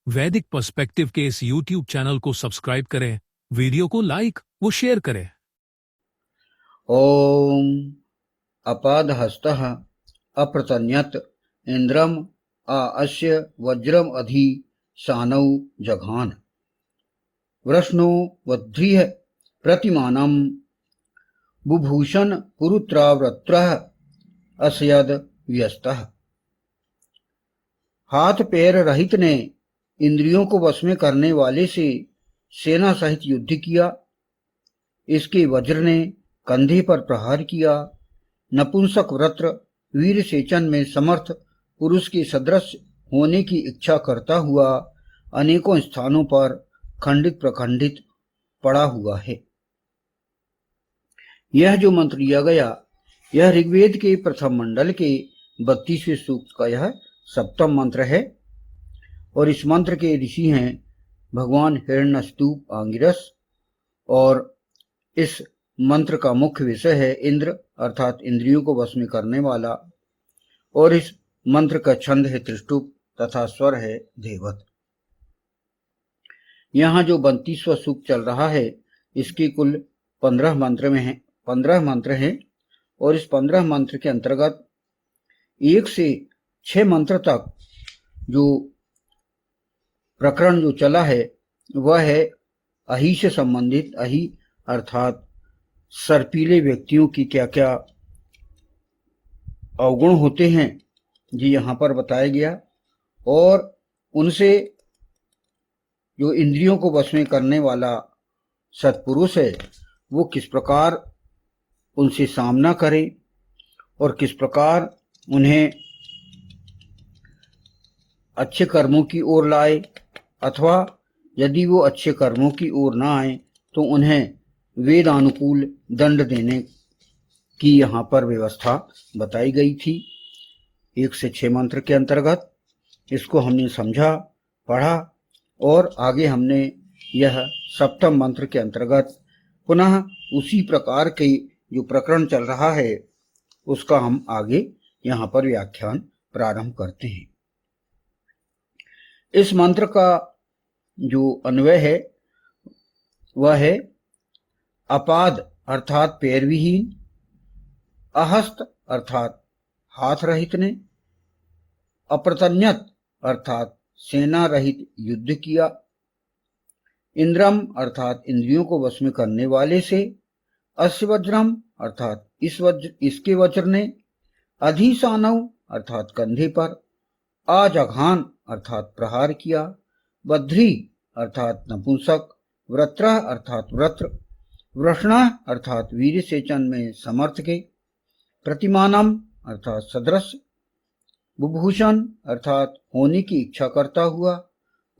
वैदिक पर्सपेक्टिव के इस YouTube चैनल को सब्सक्राइब करें, वीडियो को लाइक व शेयर करें। ओम अपादहस्तः अप्रतन्यत इंद्रम अस्य वज्रम अधि सानौ जघान वृष्णो वध्रिः प्रतिमानं बुभूषण पुरुत्रावृत्रः अस्यद व्यस्तः। हाथ पैर रहित ने इंद्रियों को वश में करने वाले से सेना सहित युद्ध किया। इसके वज्र ने कंधे पर प्रहार किया। नपुंसक व्रत्र वीर सेचन में समर्थ पुरुष के सदृश होने की इच्छा करता हुआ अनेकों स्थानों पर खंडित प्रखंडित पड़ा हुआ है। यह जो मंत्र लिया गया यह ऋग्वेद के प्रथम मंडल के 32वें सूक्त का यह सप्तम मंत्र है और इस मंत्र के ऋषि हैं भगवान हिरण्यस्तूप आंगिरस और इस मंत्र का मुख्य विषय है इंद्र अर्थात इंद्रियों को वश में करने वाला और इस मंत्र का छंद है त्रिष्टुप तथा स्वर है देवत। यहाँ जो 32वां सूक्त चल रहा है इसके कुल 15 मंत्र हैं और इस 15 मंत्र के अंतर्गत 1 से 6 मंत्र तक जो प्रकरण जो चला है वह है अहि से संबंधित। अहि अर्थात सर्पीले व्यक्तियों की क्या क्या अवगुण होते हैं जी यहाँ पर बताया गया और उनसे जो इंद्रियों को वश में करने वाला सत्पुरुष है वो किस प्रकार उनसे सामना करे और किस प्रकार उन्हें अच्छे कर्मों की ओर लाए अथवा यदि वो अच्छे कर्मों की ओर ना आए तो उन्हें वेदानुकूल दंड देने की यहाँ पर व्यवस्था बताई गई थी। 1 से 6 मंत्र के अंतर्गत इसको हमने समझा पढ़ा और आगे हमने यह सप्तम मंत्र के अंतर्गत पुनः उसी प्रकार के जो प्रकरण चल रहा है उसका हम आगे यहाँ पर व्याख्यान प्रारंभ करते हैं। इस मंत्र का जो अन्वय है वह है अपाद अर्थात पैर विहीन, अहस्त अर्थात हाथ रहित ने, अप्रतन्यत अर्थात सेना रहित युद्ध किया, इंद्रम अर्थात इंद्रियों को वश में करने वाले से, अस्य वज्रम अर्थात इसके वज्र ने, अधिसानव अर्थात कंधे पर, आजघान अर्थात प्रहार किया, बद्री अर्थात नपुंसक, व्रत्र अर्थात व्रत्र, वृष्ण अर्थात वीर सेचन में समर्थ के, प्रतिमानम अर्थात सदृश, बुभूषण अर्थात होने की इच्छा करता हुआ,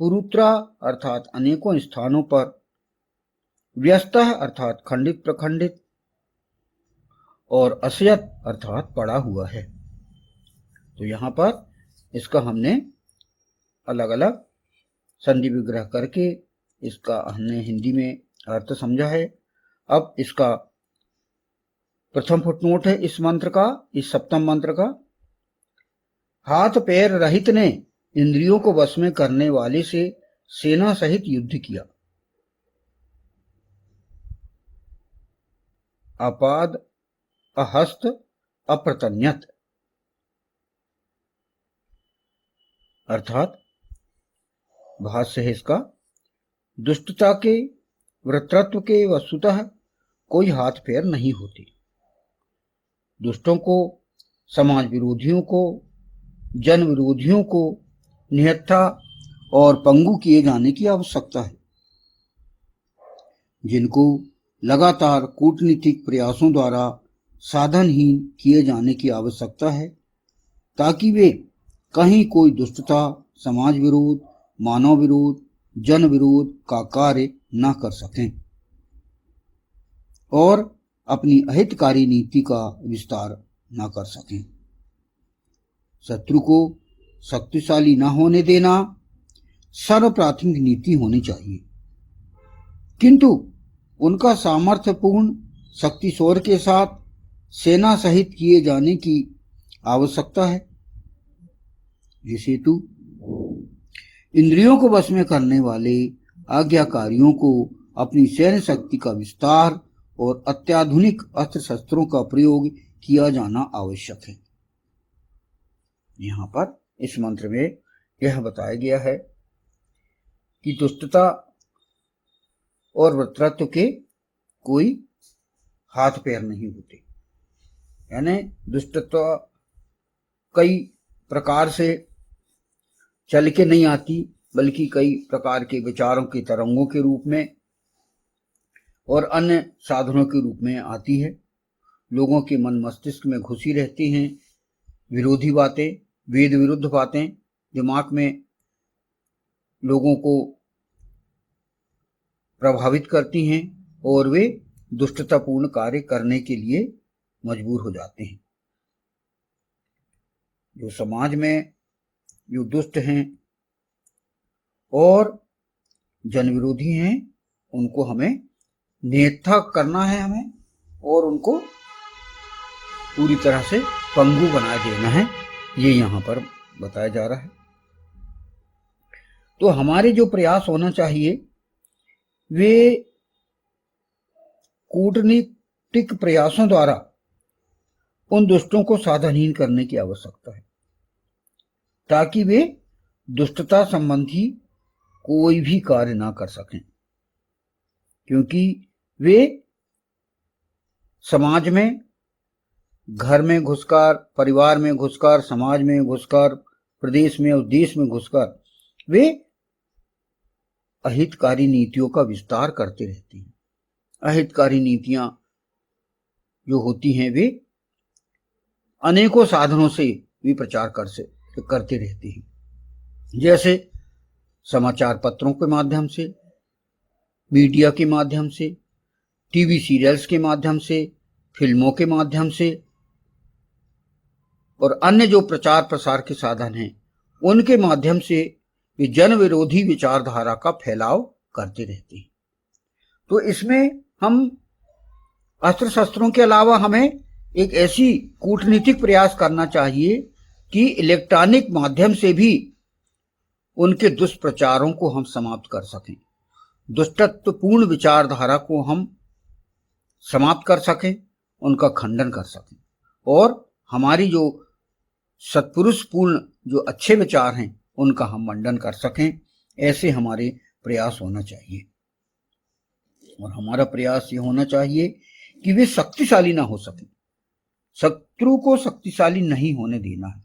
पुरुत्रा अर्थात अनेकों स्थानों पर, व्यस्त अर्थात खंडित प्रखंडित और असयत अर्थात पड़ा हुआ है। तो यहाँ पर इसका हमने अलग अलग संधि विग्रह करके इसका हमने हिंदी में अर्थ समझा है। अब इसका प्रथम फुटनोट है इस मंत्र का, इस सप्तम मंत्र का, हाथ पैर रहित ने इंद्रियों को वश में करने वाले से सेना सहित युद्ध किया। अपाद अहस्त अप्रतन्यत अर्थात भाष्य है इसका, दुष्टता के वृत्रत्व के वस्तुतः कोई हाथ पैर नहीं होते। दुष्टों को, समाज विरोधियों को, जन विरोधियों को निहत्था और पंगु किए जाने की आवश्यकता है, जिनको लगातार कूटनीतिक प्रयासों द्वारा साधनहीन किए जाने की आवश्यकता है ताकि वे कहीं कोई दुष्टता, समाज विरोध, मानव विरोध, जन विरोध का कार्य न कर सकें और अपनी अहितकारी नीति का विस्तार न कर सकें। शत्रु को शक्तिशाली न होने देना सर्वप्राथमिक नीति होनी चाहिए, किंतु उनका सामर्थ्यपूर्ण शक्ति शौर्य के साथ सेना सहित किए जाने की आवश्यकता है। जिस हेतु इंद्रियों को वश में करने वाले आज्ञाकारियों को अपनी सैन्य शक्ति का विस्तार और अत्याधुनिक अस्त्र शस्त्रों का प्रयोग किया जाना आवश्यक है। यहाँ पर इस मंत्र में यह बताया गया है कि दुष्टता और वृत्रत्व के कोई हाथ पैर नहीं होते, यानी दुष्टता कई प्रकार से चल के नहीं आती, बल्कि कई प्रकार के विचारों के तरंगों के रूप में और अन्य साधनों के रूप में आती है। लोगों के मन मस्तिष्क में घुसी रहती हैं विरोधी बातें, वेद विरुद्ध बातें दिमाग में लोगों को प्रभावित करती हैं और वे दुष्टतापूर्ण कार्य करने के लिए मजबूर हो जाते हैं। जो समाज में जो दुष्ट हैं और जन विरोधी हैं, उनको हमें निहत्था करना है हमें, और उनको पूरी तरह से पंगु बना देना है, ये यहाँ पर बताया जा रहा है। तो हमारे जो प्रयास होना चाहिए वे कूटनीतिक प्रयासों द्वारा उन दुष्टों को साधनहीन करने की आवश्यकता है, ताकि वे दुष्टता संबंधी कोई भी कार्य ना कर सकें, क्योंकि वे समाज में, घर में घुसकर, परिवार में घुसकर, समाज में घुसकर, प्रदेश में और देश में घुसकर वे अहितकारी नीतियों का विस्तार करते रहते हैं। अहितकारी नीतियां जो होती हैं वे अनेकों साधनों से भी प्रचार करते रहते हैं, जैसे समाचार पत्रों के माध्यम से, मीडिया के माध्यम से, टीवी सीरियल्स के माध्यम से, फिल्मों के माध्यम से और अन्य जो प्रचार प्रसार के साधन हैं उनके माध्यम से वे जन विरोधी विचारधारा का फैलाव करते रहते हैं। तो इसमें हम अस्त्र शस्त्रों के अलावा हमें एक ऐसी कूटनीतिक प्रयास करना चाहिए कि इलेक्ट्रॉनिक माध्यम से भी उनके दुष्प्रचारों को हम समाप्त कर सकें, दुष्टत्वपूर्ण विचारधारा को हम समाप्त कर सकें, उनका खंडन कर सकें, और हमारी जो सत्पुरुष पूर्ण जो अच्छे विचार हैं उनका हम मंडन कर सकें। ऐसे हमारे प्रयास होना चाहिए, और हमारा प्रयास ये होना चाहिए कि वे शक्तिशाली ना हो सके, शत्रु को शक्तिशाली नहीं होने देना है,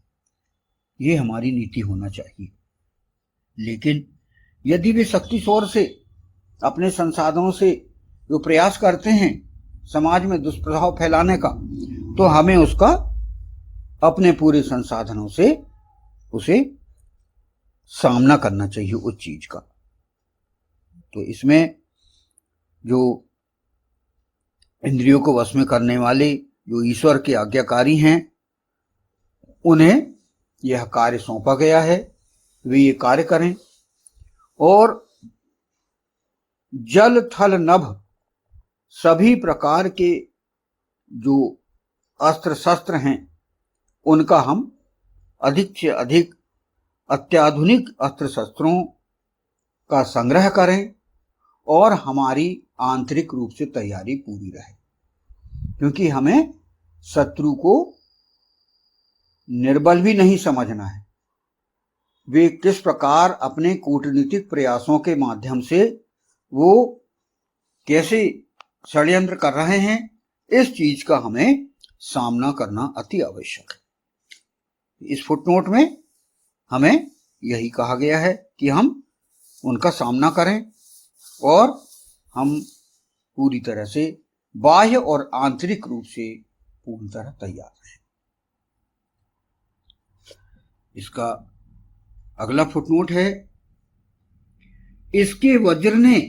ये हमारी नीति होना चाहिए। लेकिन यदि वे शक्ति शोर से, अपने संसाधनों से जो प्रयास करते हैं समाज में दुष्प्रभाव फैलाने का, तो हमें उसका अपने पूरे संसाधनों से उसे सामना करना चाहिए उस चीज का। तो इसमें जो इंद्रियों को वश में करने वाले जो ईश्वर के आज्ञाकारी हैं, उन्हें यह कार्य सौंपा गया है, वे ये कार्य करें, और जल थल नभ सभी प्रकार के जो अस्त्र शस्त्र हैं उनका हम अधिक से अधिक अत्याधुनिक अस्त्र शस्त्रों का संग्रह करें और हमारी आंतरिक रूप से तैयारी पूरी रहे, क्योंकि हमें शत्रु को निर्बल भी नहीं समझना है। वे किस प्रकार अपने कूटनीतिक प्रयासों के माध्यम से वो कैसे षड्यंत्र कर रहे हैं, इस चीज का हमें सामना करना अति आवश्यक है। इस फुटनोट में हमें यही कहा गया है कि हम उनका सामना करें और हम पूरी तरह से बाह्य और आंतरिक रूप से पूरी तरह तैयार हैं। इसका अगला फुटनोट है, इसके वज्र ने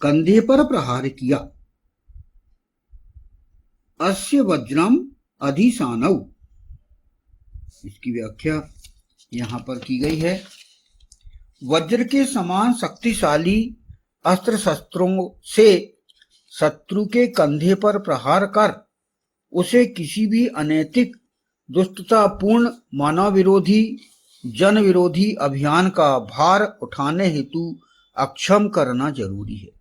कंधे पर प्रहार किया, अस्य वज्रम अधिशानौ। इसकी व्याख्या यहां पर की गई है, वज्र के समान शक्तिशाली अस्त्र शस्त्रों से शत्रु के कंधे पर प्रहार कर उसे किसी भी अनैतिक, दुष्टतापूर्ण, मानव विरोधी जन विरोधी अभियान का भार उठाने हेतु अक्षम करना जरूरी है।